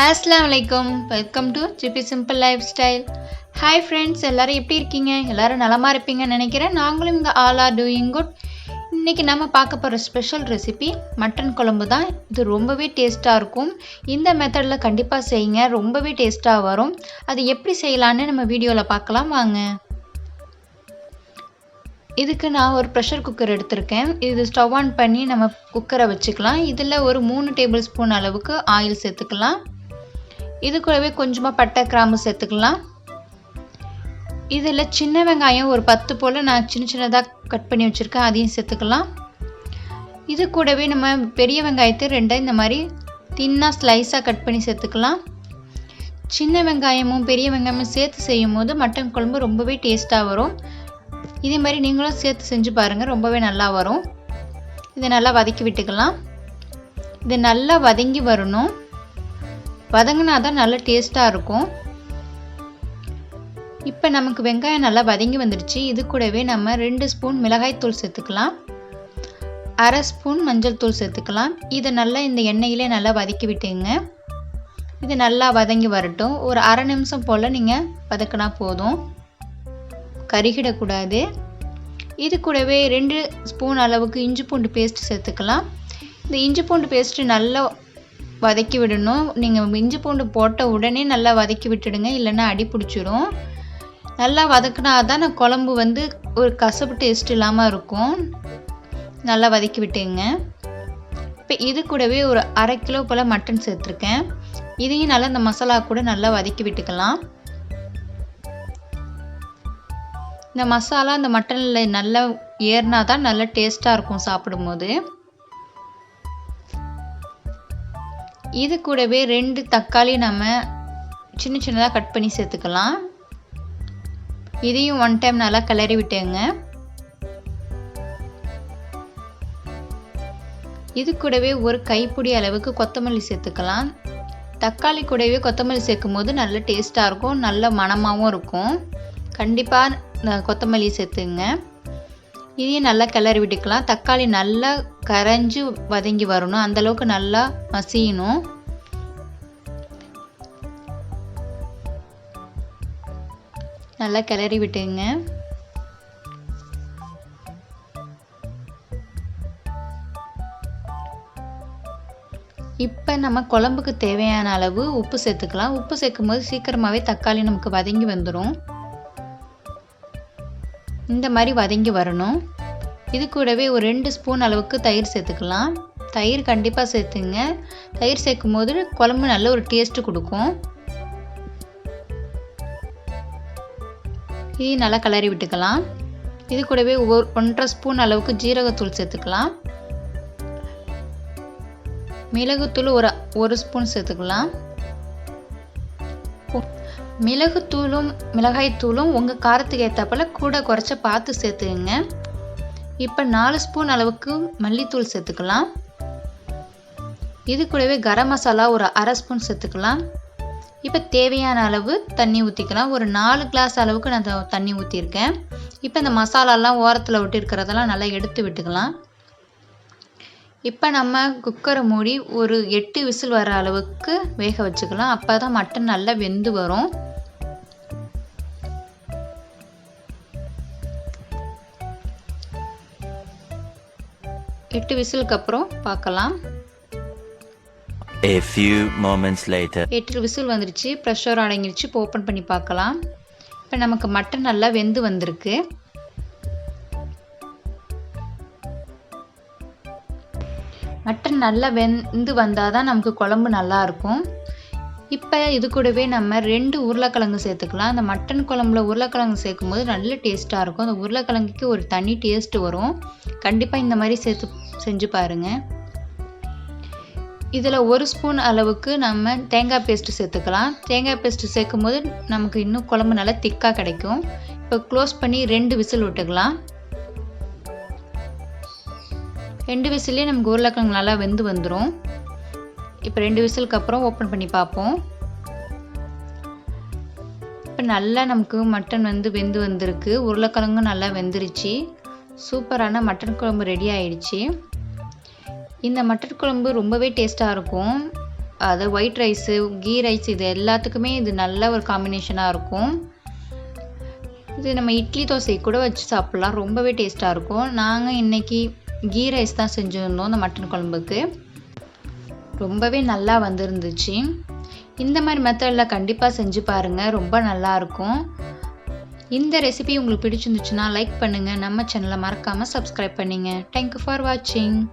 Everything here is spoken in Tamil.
Assalamualaikum. Welcome to GP Simple Lifestyle. Hi friends, எல்லாரும் எப்படி இருக்கீங்க? எல்லாரும் நலமா இருப்பீங்கன்னு நினைக்கிறேன். நாங்களும் இங்க all are doing good. இன்னைக்கு நம்ம பார்க்க போற ஸ்பெஷல் ரெசிபி மட்டன் குழம்பு தான். இது ரொம்பவே டேஸ்டா இருக்கும். இந்த மெத்தட்ல கண்டிப்பா செய்யுங்க. ரொம்பவே டேஸ்டா வரும். அது எப்படி செய்யலாம்னு நம்ம வீடியோல பார்க்கலாம் வாங்க. இதுக்கு நான் ஒரு ப்ரெஷர் குக்கர் எடுத்திருக்கேன். இது ஸ்டவ் ஆன் பண்ணி நம்ம குக்கரை வச்சுக்கலாம். இதில் ஒரு 3 டேபிள் ஸ்பூன் அளவுக்கு ஆயில் சேர்த்துக்கலாம். இது கூடவே கொஞ்சமாக பட்டை கிராம்பு சேர்த்துக்கலாம். இதில் சின்ன வெங்காயம் ஒரு 10 போல் நான் சின்னதாக கட் பண்ணி வச்சுருக்கேன், அதையும் சேர்த்துக்கலாம். இது கூடவே நம்ம பெரிய வெங்காயத்தை 2 இந்த மாதிரி தின்னாக ஸ்லைஸாக கட் பண்ணி சேர்த்துக்கலாம். சின்ன வெங்காயமும் பெரிய வெங்காயமும் சேர்த்து செய்யும் போது மட்டன் குழம்பு ரொம்பவே டேஸ்ட்டாக வரும். இதே மாதிரி நீங்களும் சேர்த்து செஞ்சு பாருங்கள், ரொம்பவே நல்லா வரும். இதை நல்லா வதக்கி விட்டுக்கலாம். இது நல்லா வதங்கி வரணும். வதங்கினா தான் நல்லா டேஸ்ட்டாக இருக்கும். இப்போ நமக்கு வெங்காயம் நல்லா வதங்கி வந்துடுச்சு. இது கூடவே நம்ம 2 ஸ்பூன் மிளகாய்த்தூள் சேர்த்துக்கலாம், 1/2 ஸ்பூன் மஞ்சள் தூள் சேர்த்துக்கலாம். இதை நல்லா இந்த எண்ணெயிலே நல்லா வதக்கி விட்டுங்க. இது நல்லா வதங்கி வரட்டும். ஒரு 1/2 நிமிஷம் போல் நீங்கள் வதக்கினா போதும், கருகிடக்கூடாது. இது கூடவே 2 ஸ்பூன் அளவுக்கு இஞ்சி பூண்டு பேஸ்ட் சேர்த்துக்கலாம். இந்த இஞ்சி பூண்டு பேஸ்ட்டு நல்லா வதக்கி விடணும். நீங்கள் இஞ்சி பூண்டு போட்ட உடனே நல்லா வதக்கி விட்டுடுங்க, இல்லைன்னா அடி பிடிச்சிரும். நல்லா வதக்கினா தான் குழம்பு ஒரு கசப்பு டேஸ்ட் இல்லாமல் இருக்கும். நல்லா வதக்கி விட்டுங்க. இப்போ இது கூடவே ஒரு 1/2 கிலோ போல் மட்டன் சேர்த்துருக்கேன். இதையும் நல்லா இந்த மசாலா கூட நல்லா வதக்கி விட்டுக்கலாம். இந்த மசாலா இந்த மட்டனில் நல்லா ஏறினா தான் நல்லா டேஸ்ட்டாக இருக்கும் சாப்பிடும்போது. இது கூடவே 2 தக்காளி நம்ம சின்ன சின்னதாக கட் பண்ணி சேர்த்துக்கலாம். இதையும் 1 டைம் நல்லா கிளறி விட்டுங்க. இது கூடவே ஒரு கைப்பிடி அளவுக்கு கொத்தமல்லி சேர்த்துக்கலாம். தக்காளி கூடவே கொத்தமல்லி சேர்க்கும் போது நல்ல டேஸ்ட்டாக இருக்கும், நல்ல மணமாகவும் இருக்கும். கண்டிப்பாக கொத்தமல்லி சேர்த்துங்க. இதையும் நல்லா கிளறி விட்டுக்கலாம். தக்காளி நல்லா கரைஞ்சி வதங்கி வரணும், அந்தளவுக்கு நல்லா மசியணும். நல்லா கிளறி விட்டுங்க. இப்போ நம்ம குழம்புக்கு தேவையான அளவு உப்பு சேர்த்துக்கலாம். உப்பு சேர்க்கும் போது சீக்கிரமாகவே தக்காளி நமக்கு வதங்கி வந்துடும். இந்த மாதிரி வதங்கி வரணும். இது கூடவே ஒரு 2 ஸ்பூன் அளவுக்கு தயிர் சேர்த்துக்கலாம். தயிர் கண்டிப்பாக சேர்த்துங்க. தயிர் சேர்க்கும் போது குழம்பு நல்ல ஒரு டேஸ்ட்டு கொடுக்கும். இது நல்லா கிளறி விட்டுக்கலாம். இது கூடவே 1.5 ஸ்பூன் அளவுக்கு ஜீரகத்தூள் சேர்த்துக்கலாம். மிளகுத்தூள் ஒரு ஸ்பூன் சேர்த்துக்கலாம். மிளகுத்தூளும் மிளகாய்த்தூளும் உங்கள் காரத்துக்கு ஏற்றப்போல் கூட குறைச்ச பார்த்து சேர்த்துங்க. இப்போ 4 ஸ்பூன் அளவுக்கு மல்லித்தூள் சேர்த்துக்கலாம். இது கூடவே கரம் மசாலா ஒரு 1/2 ஸ்பூன் சேர்த்துக்கலாம். இப்போ தேவையான அளவு தண்ணி ஊற்றிக்கலாம். ஒரு 4 கிளாஸ் அளவுக்கு நான் தண்ணி ஊற்றிருக்கேன். இப்போ இந்த மசாலாலாம் ஓரத்தில் விட்டு இருக்கிறதெல்லாம் நல்லா எடுத்து விட்டுக்கலாம். இப்போ நம்ம குக்கரை மூடி ஒரு 8 விசில் வர அளவுக்கு வேக வச்சுக்கலாம். அப்போ தான் மட்டன் நல்லா வெந்து வரும். எட்டு விசிலுக்கு அப்புறம் பார்க்கலாம். A few moments later. 8 whistle வந்துருச்சு, ப்ரெஷர் அடங்கிருச்சு. இப்போ ஓப்பன் பண்ணி பார்க்கலாம். இப்போ நமக்கு மட்டன் நல்லா வெந்து வந்திருக்கு. மட்டன் நல்லா வெந்து வந்தால் தான் நமக்கு குழம்பு நல்லா இருக்கும். இப்போ இது கூடவே நம்ம 2 உருளைக்கிழங்கு சேர்த்துக்கலாம். அந்த மட்டன் குழம்புல உருளைக்கிழங்கு சேர்க்கும் போது நல்ல டேஸ்ட்டாக இருக்கும். அந்த உருளைக்கிழங்குக்கு ஒரு தனி டேஸ்ட்டு வரும். கண்டிப்பாக இந்த மாதிரி செஞ்சு பாருங்கள். இதில் 1 ஸ்பூன் அளவுக்கு நம்ம தேங்காய் பேஸ்ட்டு சேர்த்துக்கலாம். தேங்காய் பேஸ்ட்டு சேர்க்கும் போது நமக்கு இன்னும் குழம்பு நல்லா திக்காக கிடைக்கும். இப்போ க்ளோஸ் பண்ணி 2 விசில் விட்டுக்கலாம். 2 விசிலே நமக்கு உருளைக்கிழங்கு நல்லா வெந்து வந்துடும். இப்போ 2 விசிலுக்கு அப்புறம் ஓப்பன் பண்ணி பார்ப்போம். இப்போ நல்லா நமக்கு மட்டன் வெந்து வந்திருக்கு. உருளைக்கிழங்கும் நல்லா வெந்துருச்சு. சூப்பரான மட்டன் குழம்பு ரெடி ஆயிடுச்சு. இந்த மட்டன் குழம்பு ரொம்பவே டேஸ்ட்டாக இருக்கும். அது ஒயிட் ரைஸு, கீ ரைஸ் இது எல்லாத்துக்குமே இது நல்ல ஒரு காம்பினேஷனாக இருக்கும். இது நம்ம இட்லி தோசை கூட வச்சு சாப்பிட்லாம். ரொம்பவே டேஸ்ட்டாக இருக்கும். நாங்கள் இன்றைக்கி கீ ரைஸ் தான் செஞ்சுருந்தோம் இந்த மட்டன் குழம்புக்கு. ரொம்பவே நல்லா வந்துருந்துச்சு. இந்த மாதிரி மெத்தடில் கண்டிப்பாக செஞ்சு பாருங்கள். ரொம்ப நல்லாயிருக்கும். இந்த ரெசிபி உங்களுக்கு பிடிச்சிருந்துச்சுன்னா லைக் பண்ணுங்கள். நம்ம சேனலை மறக்காமல் சப்ஸ்கிரைப் பண்ணுங்க. தேங்க்யூ ஃபார் வாட்சிங்.